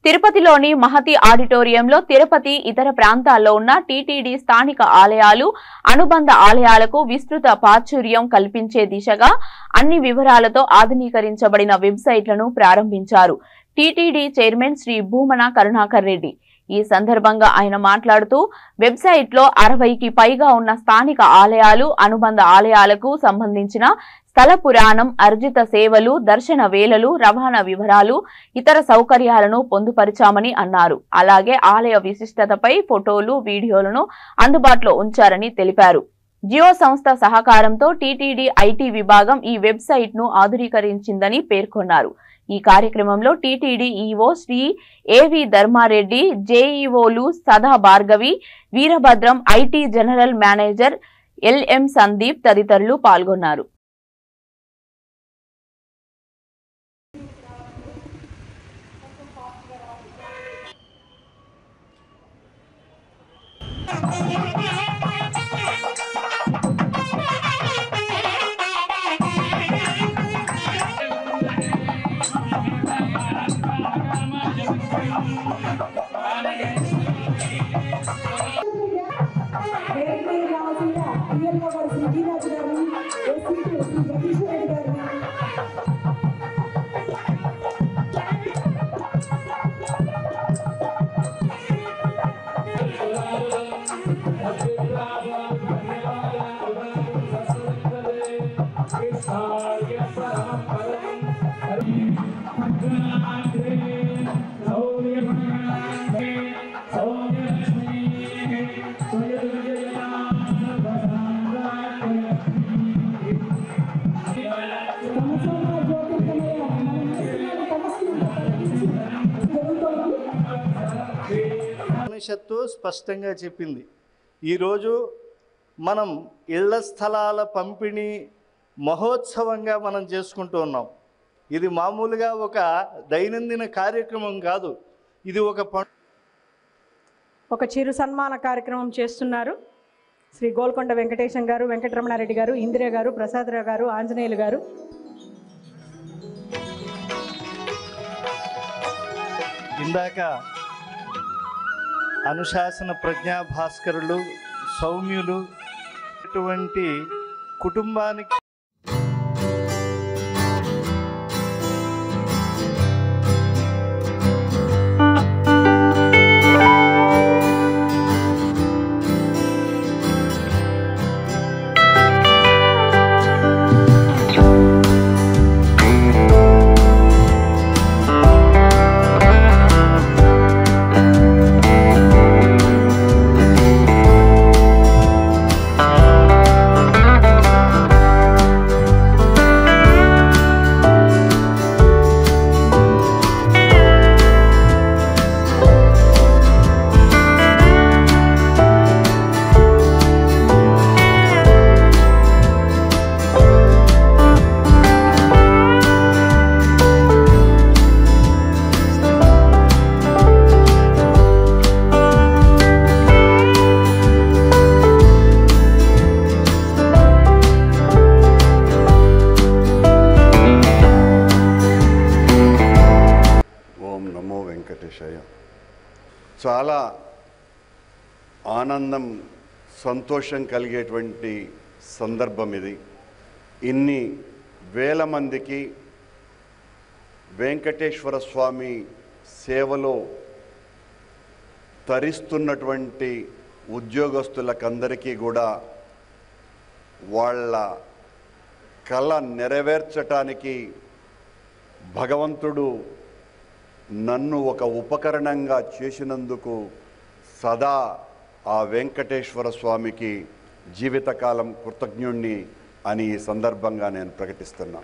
తిరుపతిలోని మహతి ఆడిటోరియంలో తిరుపతి ఇతర ప్రాంతాల్లో ఉన్న టీటీడీ స్థానిక ఆలయాలు, అనుబంధ ఆలయాలకు విస్తృత ప్రాచుర్యం కల్పించే దిశగా అన్ని వివరాలతో ఆధునీకరించబడిన వెబ్సైట్లను ప్రారంభించారు టీటీడీ చైర్మన్ శ్రీ భూమన కరుణాకర్ రెడ్డి। ఈ సందర్భంగా ఆయన మాట్లాడుతూ వెబ్సైట్లో 60కి పైగా ఉన్న స్థానిక ఆలయాలు, అనుబంధ ఆలయాలకు సంబంధించిన స్థల పురాణం, అర్జిత సేవలు, దర్శన వేళలు, రవాణా వివరాలు, ఇతర సౌకర్యాలను పొందుపరిచామని అన్నారు। అలాగే ఆలయ విశిష్టతపై ఫోటోలు, వీడియోలను అందుబాటులో ఉంచారని తెలిపారు। జియో సంస్థ సహకారంతో టీటీడీ ఐటీ విభాగం ఈ వెబ్సైట్ ను ఆధునీకరించిందని పేర్కొన్నారు। ఈ కార్యక్రమంలో టీటీడీ ఈవో శ్రీ ఏవి ధర్మారెడ్డి, జేఈఓలు సదా Bhargavi, Veerabhadram, IT general manager LM Sandeep తదితరులు పాల్గొన్నారు। ఉపనిషత్తు స్పష్టంగా చెప్పింది, ఈరోజు మనం ఇళ్ల స్థలాల పంపిణీ మహోత్సవంగా మనం చేసుకుంటూ ఉన్నాం। ఇది మామూలుగా ఒక దైనందిన కార్యక్రమం కాదు, ఇది ఒక చిరు సన్మాన కార్యక్రమం చేస్తున్నారు శ్రీ గోల్కొండ వెంకటేశం గారు, వెంకటరమణారెడ్డి గారు, ఇందిర గారు, ప్రసాదరావు గారు, ఆంజనేయులు గారు। ఇందాక అనుశాసన ప్రజ్ఞా భాస్కరులు, సౌమ్యులు ఇటువంటి కుటుంబానికి చాలా ఆనందం, సంతోషం కలిగేటువంటి సందర్భం ఇది। ఇన్ని వేల మందికి వెంకటేశ్వర స్వామి సేవలో తరిస్తున్నటువంటి ఉద్యోగస్తులకందరికీ కూడా వాళ్ళ కళ నెరవేర్చటానికి భగవంతుడు నన్ను ఒక ఉపకరణంగా చేసినందుకు సదా ఆ వెంకటేశ్వర స్వామికి జీవితకాలం కృతజ్ఞుణ్ణి అని ఈ సందర్భంగా నేను ప్రకటిస్తున్నా।